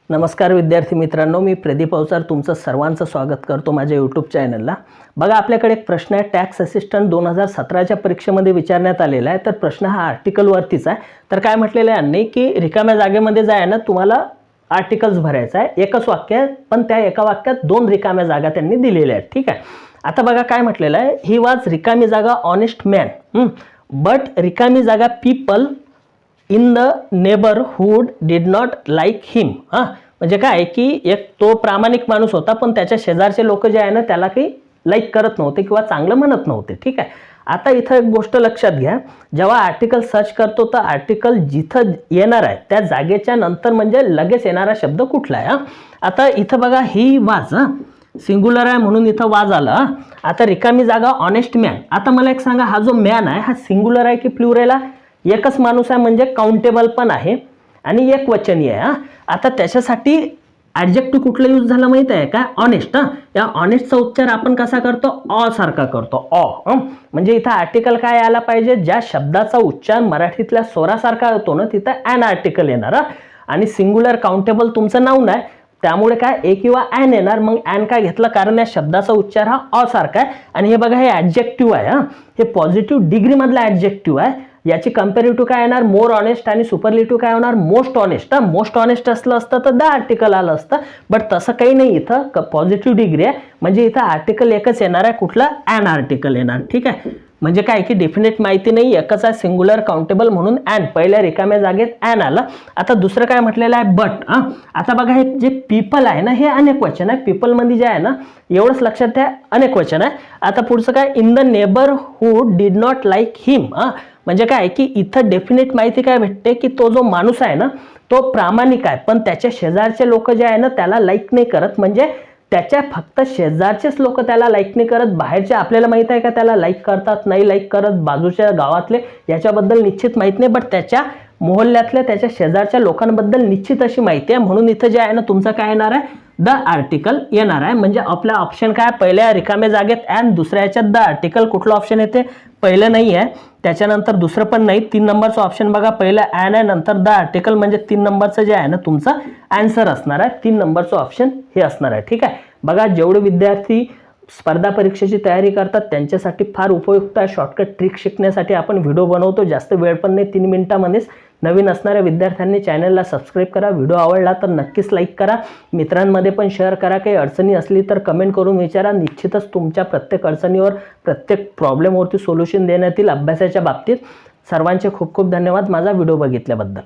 नमस्कार विद्यार्थी मित्रांनो, मी प्रदीप अवचार तुमचं सर्वांचं स्वागत करतो माझ्या यूट्यूब चॅनलला। बघा, आपल्याकडे एक प्रश्न आहे, टॅक्स असिस्टंट 2017च्या परीक्षेमध्ये विचारण्यात आलेला आहे। तर प्रश्न हा आर्टिकलवरतीच आहे। तर काय म्हटलेलं आहे यांनी की रिकाम्या जागेमध्ये जाय ना तुम्हाला आर्टिकल्स भरायचं आहे, एकच वाक्य आहे, पण त्या एका वाक्यात दोन रिकाम्या जागा त्यांनी दिलेल्या आहेत। ठीक आहे, आता बघा काय म्हटलेलं आहे, ही वाज रिकामी जागा ऑनेस्ट मॅन बट रिकामी जागा people in the neighbourhood did not like him. म्हणजे काय की एक तो प्रामाणिक माणूस होता, पण त्याच्या शेजारचे लोक जे आहे ना त्याला काही लाईक करत नव्हते किंवा चांगलं म्हणत नव्हते। ठीक आहे, आता इथं एक गोष्ट लक्षात घ्या, जेव्हा आर्टिकल सर्च करतो तर आर्टिकल जिथं येणार आहे त्या जागेच्या नंतर म्हणजे लगेच येणारा शब्द कुठला आहे। आता इथं बघा, ही वाज सिंग्युलर आहे म्हणून इथं वाज आला। आता रिकामी जागा ऑनेस्ट मॅन। आता मला एक सांगा, हा जो मॅन आहे हा सिंग्युलर आहे की प्लुरल आहे? एकच माणूस आहे म्हणजे काउंटेबल पण आहे आणि एक वचनी आहे। आता त्याच्यासाठी ॲडजेक्टिव्ह कुठला यूज झाला माहित आहे का? ऑनेस्ट। या ऑनेस्टचा उच्चार आपण कसा करतो? ऑ सारखा करतो, ऑ। म्हणजे इथं आर्टिकल काय आला पाहिजे? ज्या शब्दाचा उच्चार मराठीतल्या स्वरासारखा होतो ना तिथं ॲन आर्टिकल येणार। आणि सिंग्युलर काउंटेबल तुमचं नाउन आहे, त्यामुळे काय ए किंवा ॲन येणार। मग ॲन काय घेतलं? कारण या शब्दाचा उच्चार हा ऑ सारखा आहे। आणि हे बघा, हे ॲडजेक्टिव्ह आहे, हे पॉझिटिव्ह डिग्री मधला ॲडजेक्टिव्ह आहे। याची कंपॅरेटिव्ह काय येणार? More honest. आणि सुपरलेटिव्ह काय होणार? Most honest. मोस्ट ऑनेस्ट असलं असतं तर द आर्टिकल आलं असतं, बट तसं काही नाही, इथं पॉझिटिव्ह डिग्री आहे म्हणजे इथं आर्टिकल एकच येणार आहे, कुठला? ॲन आर्टिकल येणार। ठीक आहे, म्हणजे काय की डेफिनेट माहिती नाही, एकच आहे सिंग्युलर काउंटेबल म्हणून ॲन, पहिल्या रिकाम्या जागेत ॲन आला। आता दुसरं काय म्हटलेलं आहे? बट। आता बघा, हे जे पीपल आहे ना हे अनेक वचन आहे, पीपल मध्ये जे आहे ना एवढंच लक्षात द्या अनेक वचन आहे। आता पुढचं काय? In the neighbourhood did not like him. म्हणजे काय की इथं डेफिनेट माहिती काय भेटते की तो जो माणूस आहे ना तो प्रामाणिक आहे, पण त्याच्या शेजारचे लोक जे आहे ना त्याला लाईक नाही करत। म्हणजे त्याच्या फक्त शेजारचेच लोक त्याला लाईक नाही करत, बाहेरचे आपल्याला माहित आहे का त्याला लाईक करतात नाही लाईक करत, बाजूच्या गावातले याच्याबद्दल निश्चित माहित नाही, बट त्याच्या मोहल्ल्यातल्या त्याच्या शेजारच्या लोकांबद्दल निश्चित अशी माहिती आहे। म्हणून इथं जे आहे ना तुमचं काय येणार आहे? द आर्टिकल येणार आहे। म्हणजे आपला ऑप्शन काय? पहिल्या रिकाम्या जागेत ॲन, दुसऱ्या याच्यात द आर्टिकल। कुठलं ऑप्शन येते? पहिलं नाही आहे, त्याच्यानंतर दुसरं पण नाही, 3 नंबरचं ऑप्शन बघा, पहिलं ॲन आहे नंतर द आर्टिकल, म्हणजे 3 नंबरचं जे आहे ना तुमचं आन्सर असणार आहे, 3 नंबरचं ऑप्शन हे असणार आहे। ठीक आहे, बघा जेवढे विद्यार्थी स्पर्धा परीक्षेची तयारी करतात त्यांच्यासाठी फार उपयुक्त आहे। शॉर्टकट ट्रिक शिकण्यासाठी आपण व्हिडिओ बनवतो, जास्त वेळ पण नाही, 3 मिनिटांमध्येच। नवीन असणाऱ्या विद्यार्थ्यांनी चॅनलला सबस्क्राईब करा, व्हिडिओ आवडला तर नक्कीच लाईक करा, मित्रांमध्ये पण शेअर करा। काही अडचणी असली तर कमेंट करून विचारा, निश्चितच तुमच्या प्रत्येक अडचणीवर प्रत्येक प्रॉब्लेमवरती सोल्युशन देण्यात येईल अभ्यासाच्या बाबतीत। सर्वांचे खूप खूप धन्यवाद माझा व्हिडिओ बघितल्याबद्दल।